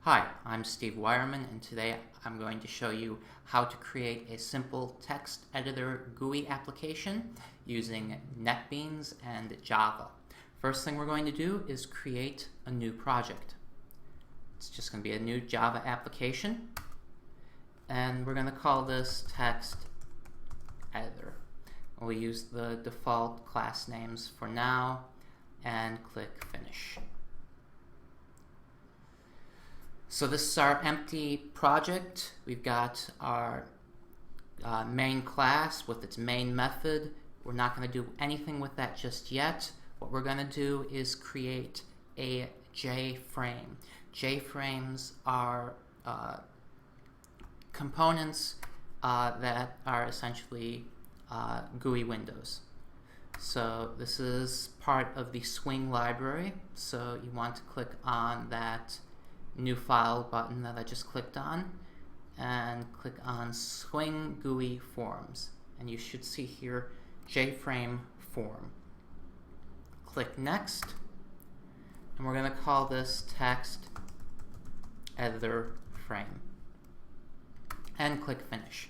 Hi, I'm Steve Wireman, and today I'm going to show you how to create a simple text editor GUI application using NetBeans and Java. First thing we're going to do is create a new project. It's just going to be a new Java application, and we're going to call this text editor. We'll use the default class names for now and click Finish. So this is our empty project. We've got our main class with its main method. We're not going to do anything with that just yet. What we're going to do is create a JFrame. JFrames are components that are essentially GUI windows. So this is part of the Swing library. So you want to click on that New File button that I just clicked on and click on Swing GUI Forms, and you should see here JFrame form. Click Next, and we're going to call this text editor frame and click Finish.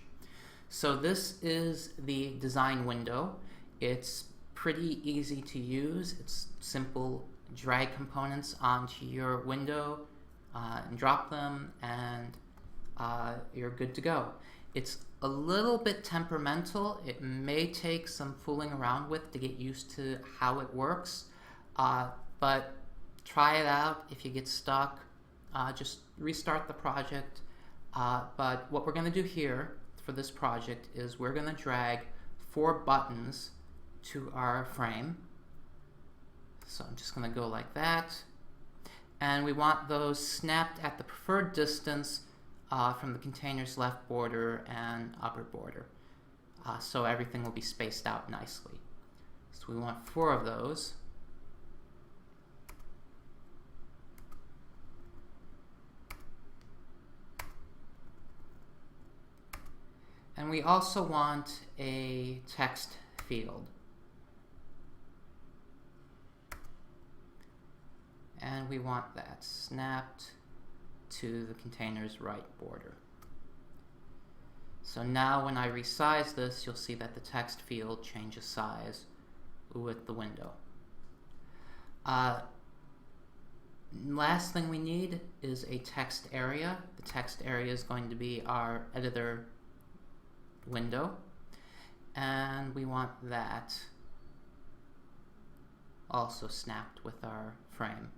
So this is the design window. It's pretty easy to use. It's simple. Drag components onto your window and drop them, and you're good to go. It's a little bit temperamental. It may take some fooling around with to get used to how it works, but try it out. If you get stuck, just restart the project. But what we're going to do here for this project is we're going to drag 4 buttons to our frame. So I'm just going to go like that. And we want those snapped at the preferred distance from the container's left border and upper border. So everything will be spaced out nicely. So we want 4 of those. And we also want a text field. And we want that snapped to the container's right border. So now when I resize this, you'll see that the text field changes size with the window. Last thing we need is a text area. The text area is going to be our editor window, and we want that also snapped with our frame.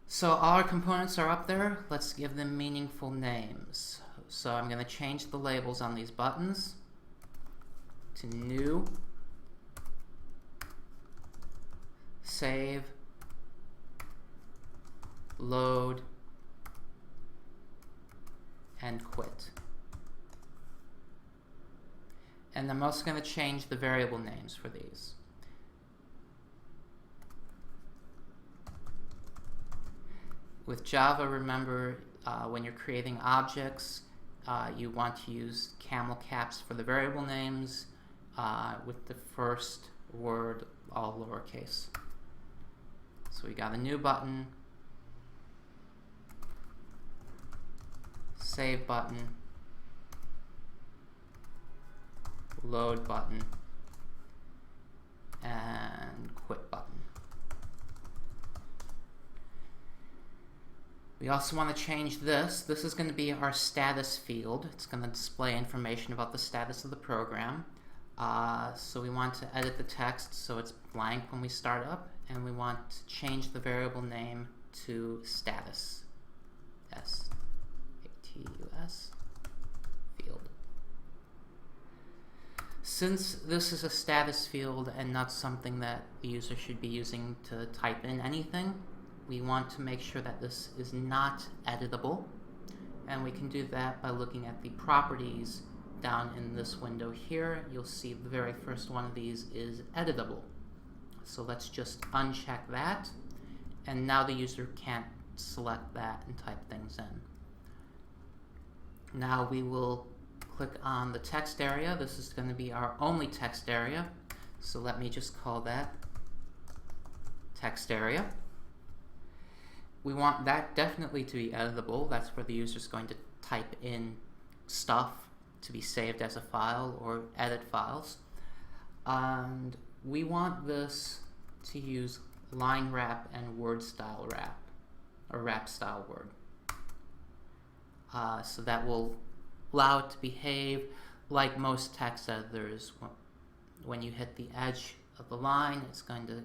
So all our components are up there. Let's give them meaningful names. So I'm going to change the labels on these buttons to New, Save, Load, and Quit. And I'm also going to change the variable names for these. With Java, remember, when you're creating objects, you want to use camel caps for the variable names with the first word all lowercase. So we got a new button, save button, load button, and quit button. We also want to change this. This is going to be our status field. It's going to display information about the status of the program. So we want to edit the text so it's blank when we start up, and we want to change the variable name to status. S-A-T-U-S field. Since this is a status field and not something that the user should be using to type in anything, we want to make sure that this is not editable, and we can do that by looking at the properties down in this window here. You'll see the very first one of these is editable. So let's just uncheck that, and now the user can't select that and type things in. Now we will click on the text area. This is going to be our only text area, so let me just call that text area. we want that definitely to be editable. That's where the user is going to type in stuff to be saved as a file or edit files. And we want this to use line wrap and word style wrap, or wrap style word. So that will allow it to behave like most text editors. When you hit the edge of the line, it's going to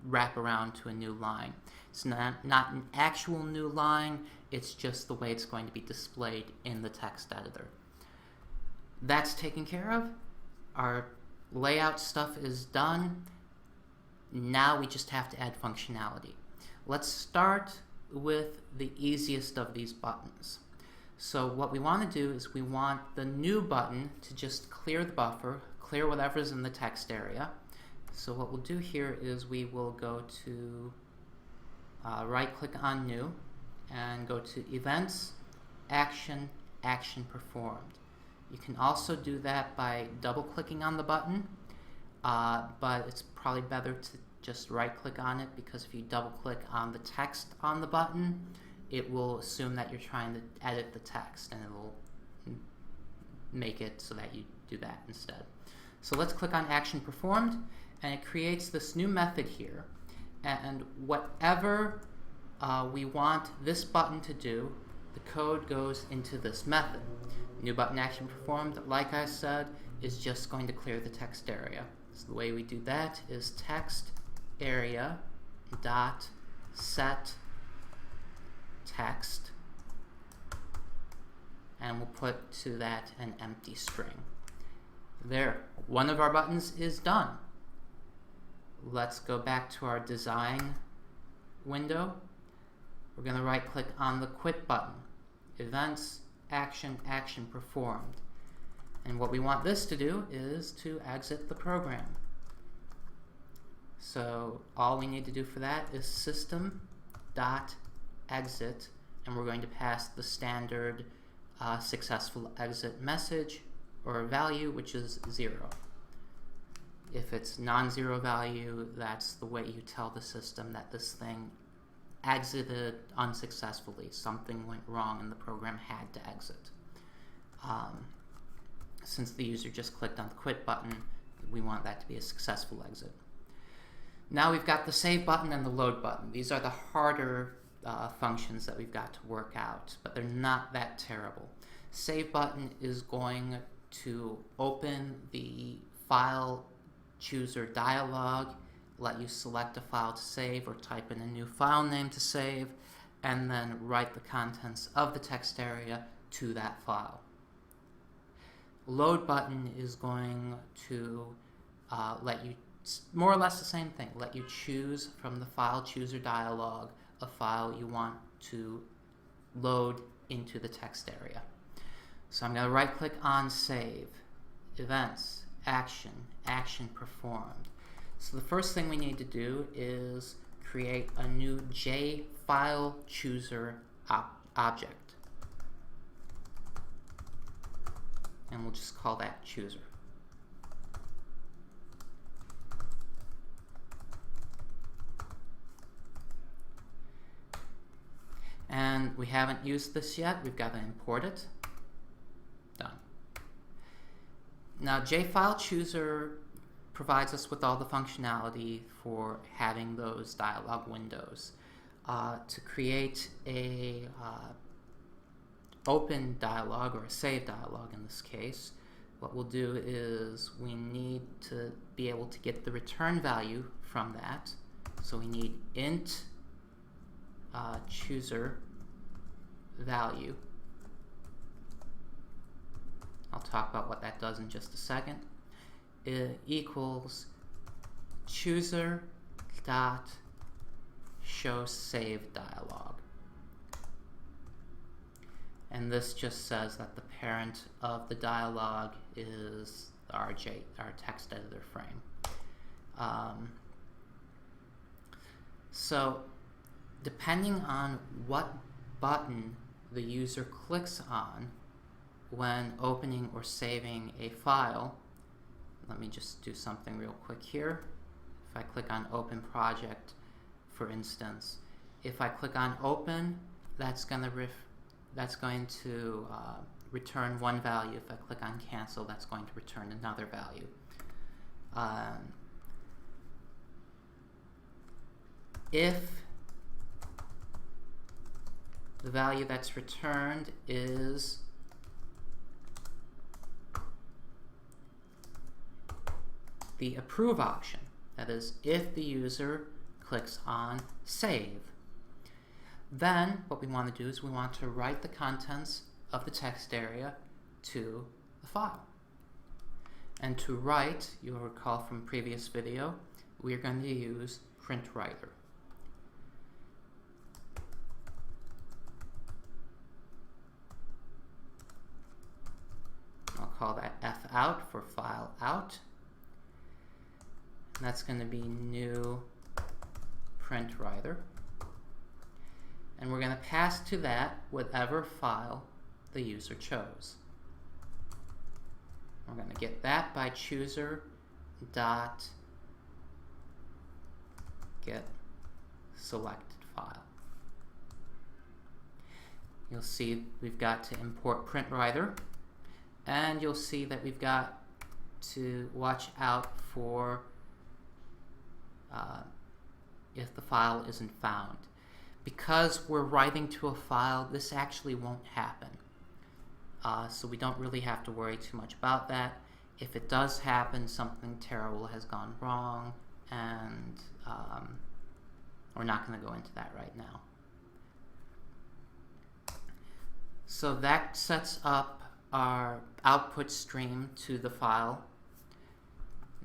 wrap around to a new line. It's not an actual new line, it's just the way it's going to be displayed in the text editor. That's taken care of. Our layout stuff is done. Now we just have to add functionality. Let's start with the easiest of these buttons. So what we want to do is we want the new button to just clear the buffer, clear whatever's in the text area. So what we'll do here is we will go to right-click on New and go to Events, Action, Action Performed. You can also do that by double-clicking on the button, but it's probably better to just right-click on it, because if you double-click on the text on the button, it will assume that you're trying to edit the text, and it will make it so that you do that instead. So let's click on Action Performed, and it creates this new method here. And whatever we want this button to do, the code goes into this method. New button action performed, like I said, is just going to clear the text area. So the way we do that is text area dot set text, and we'll put to that an empty string. There, one of our buttons is done. Let's go back to our design window. We're going to right-click on the Quit button. Events, Action, Action Performed. And what we want this to do is to exit the program. So all we need to do for that is system.exit, and we're going to pass the standard successful exit message or value, which is 0. If it's non-zero value, that's the way you tell the system that this thing exited unsuccessfully. Something went wrong and the program had to exit. Since the user just clicked on the Quit button, we want that to be a successful exit. Now we've got the Save button and the Load button. These are the harder functions that we've got to work out, but they're not that terrible. Save button is going to open the file chooser dialog, let you select a file to save or type in a new file name to save, and then write the contents of the text area to that file. Load button is going to let you, more or less the same thing, let you choose from the file chooser dialog a file you want to load into the text area. So I'm going to right click on Save, Events, Action, Action Performed. So the first thing we need to do is create a new JFileChooser object. And we'll just call that chooser. And we haven't used this yet. We've got to import it. Done. Now JFileChooser provides us with all the functionality for having those dialog windows. To create a open dialog, or a save dialog in this case, what we'll do is we need to be able to get the return value from that. So we need int chooser value. I'll talk about what that does in just a second. It equals chooser dot show save dialog. And this just says that the parent of the dialog is our text editor frame. So depending on what button the user clicks on when opening or saving a file, let me just do something real quick here. If I click on Open Project, for instance, If I click on open, that's going to return one value. If I click on cancel, that's going to return another value. If the value that's returned is the approve option, that is, if the user clicks on save, then what we want to do is we want to write the contents of the text area to the file. And to write, you'll recall from previous video, we are going to use print writer. I'll call that F out for file out. And that's going to be new print writer. And we're going to pass to that whatever file the user chose. We're going to get that by chooser dot get selected file. You'll see we've got to import print writer, and you'll see that we've got to watch out for if the file isn't found. Because we're writing to a file, this actually won't happen. So we don't really have to worry too much about that. If it does happen, something terrible has gone wrong, and we're not going to go into that right now. So that sets up our output stream to the file.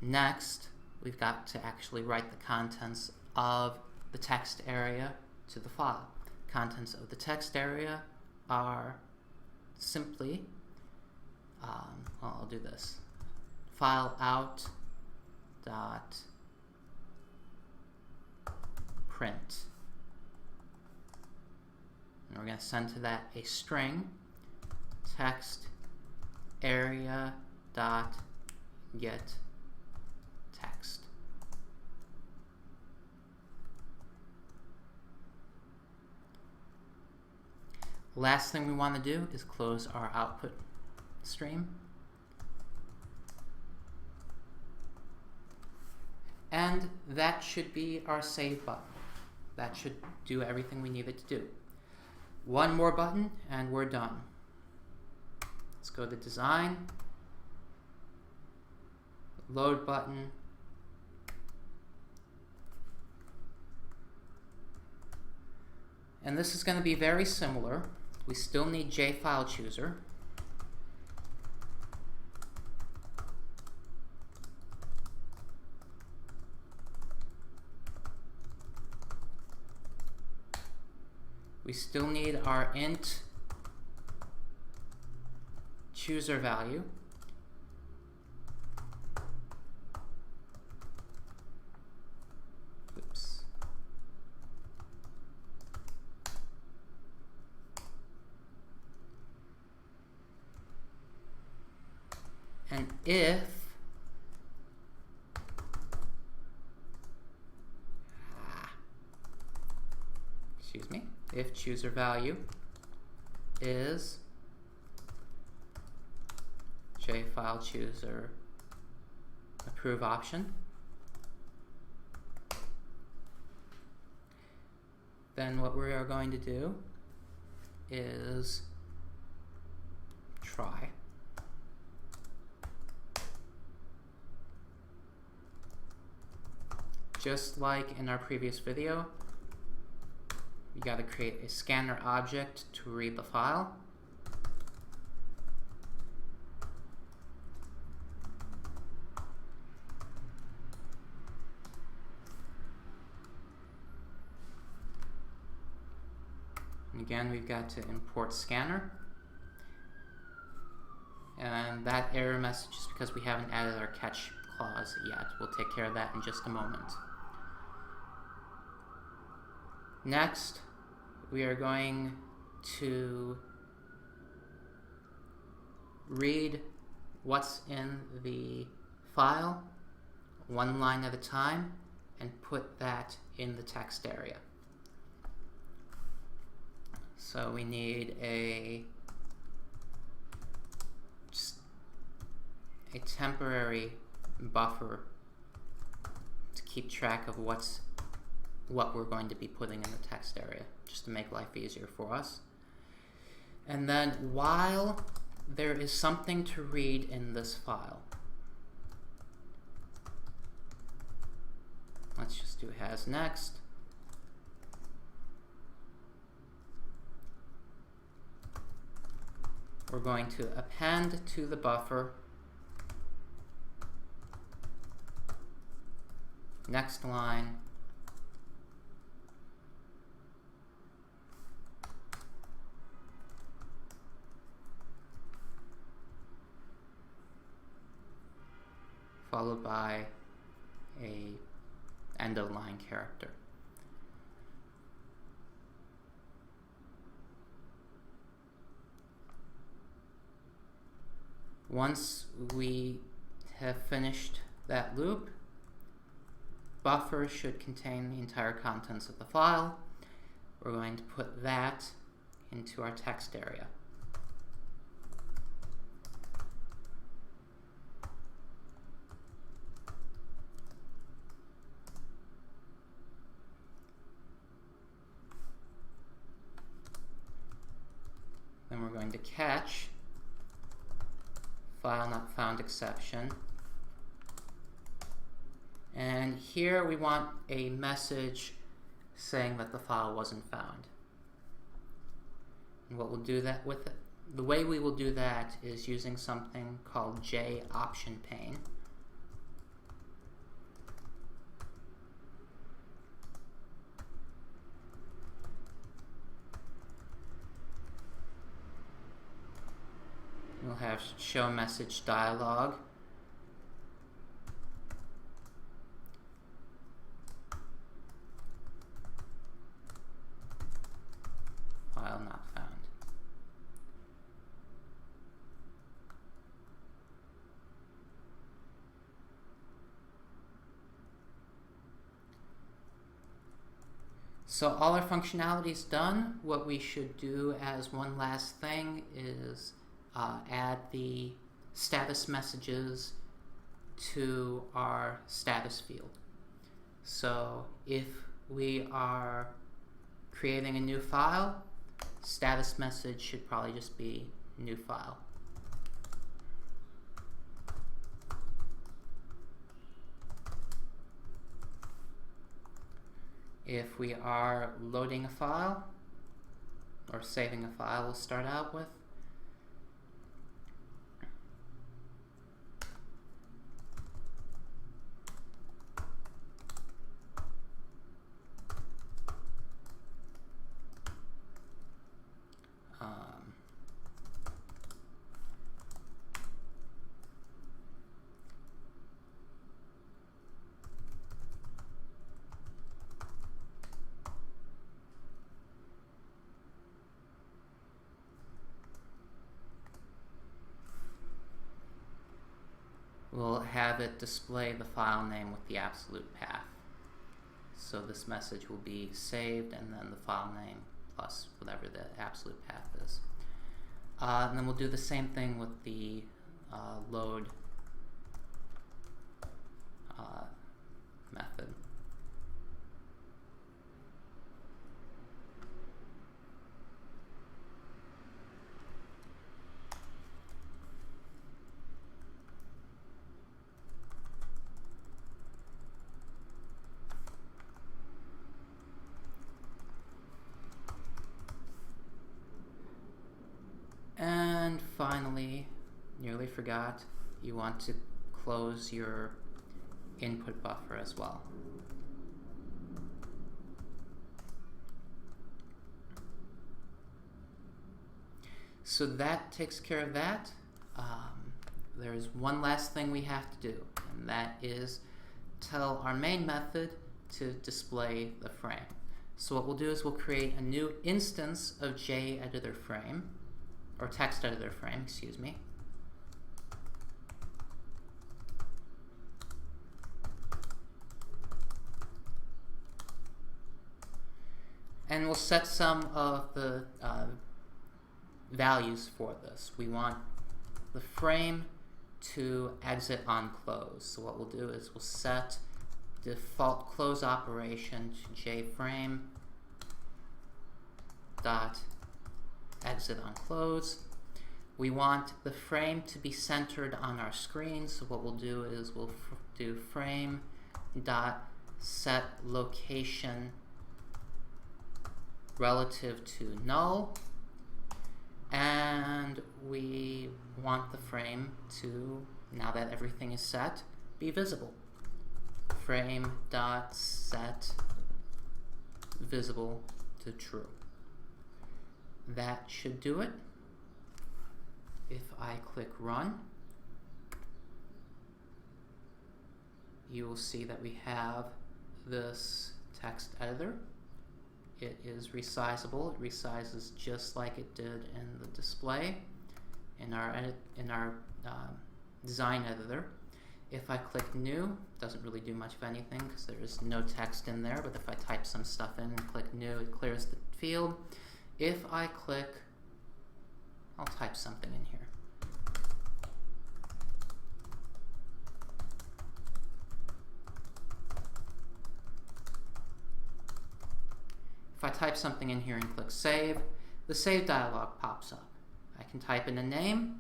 Next, we've got to actually write the contents of the text area to the file. Contents of the text area are simply, well, I'll do this, file out dot print. And we're going to send to that a string, text area dot get text. Last thing we want to do is close our output stream. And that should be our save button. That should do everything we need it to do. One more button and we're done. Let's go to design, load button, and this is going to be very similar. We still need JFileChooser. We still need our int chooser value. Oops. And if if chooser value is JFileChooser approve option, then what we are going to do is try. Just like in our previous video, you got to create a scanner object to read the file. And again, we've got to import scanner. And that error message is because we haven't added our catch clause yet. We'll take care of that in just a moment. Next, we are going to read what's in the file one line at a time and put that in the text area. So we need just a temporary buffer to keep track of what we're going to be putting in the text area, just to make life easier for us. And then while there is something to read in this file, let's just do has next. We're going to append to the buffer next line followed by a end of line character. Once we have finished that loop, buffer should contain the entire contents of the file. We're going to put that into our text area. Then we're going to catch file not found exception. And here we want a message saying that the file wasn't found. And what we'll do that with it, the way we will do that is using something called JOption pane. We'll have show message dialog. File not found. So all our functionality is done. What we should do as one last thing is add the status messages to our status field. So if we are creating a new file, status message should probably just be new file. If we are loading a file or saving a file, we'll start out with we'll have it display the file name with the absolute path. So this message will be saved and then the file name plus whatever the absolute path is. And then we'll do the same thing with the load method. And finally, nearly forgot, you want to close your input buffer as well. So that takes care of that. There's one last thing we have to do, and that is tell our main method to display the frame. So what we'll do is we'll create a new instance of JEditorFrame, or TextEditorFrame, excuse me. And we'll set some of the values for this. We want the frame to exit on close. So what we'll do is we'll set default close operation to JFrame dot exit on close. We want the frame to be centered on our screen, so what we'll do is we'll do frame dot set location relative to null, and we want the frame to, now that everything is set, be visible. Frame dot set visible to true. That should do it. If I click run, you will see that we have this text editor. It is resizable. It resizes just like it did in the display in our design editor. If I click new, it doesn't really do much of anything because there is no text in there, but if I type some stuff in and click new, it clears the field. If I click, I'll type something in here. If I type something in here and click save, the save dialog pops up. I can type in a name,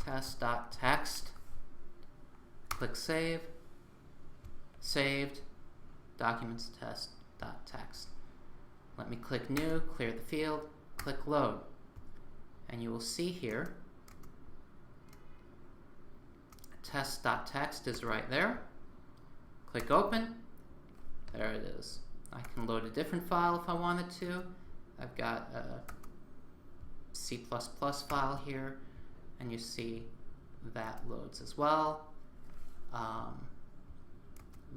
test.text, click save, saved, documents test.text. Let me click new, clear the field, click load. And you will see here, test.text is right there. Click open, there it is. I can load a different file if I wanted to. I've got a C++ file here, and you see that loads as well.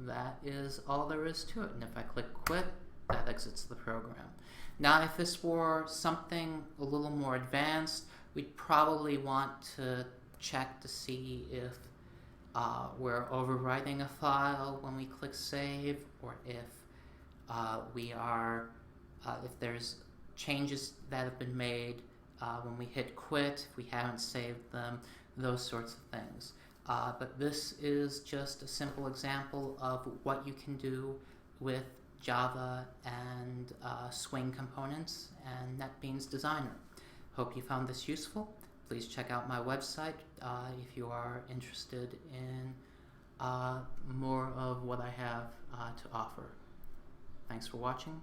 That is all there is to it. And if I click quit, that exits the program. Now, if this were something a little more advanced, we'd probably want to check to see if we're overwriting a file when we click save, or if if there's changes that have been made when we hit quit, if we haven't saved them, those sorts of things. But this is just a simple example of what you can do with Java and Swing components and NetBeans Designer. Hope you found this useful. Please check out my website if you are interested in more of what I have to offer. Thanks for watching.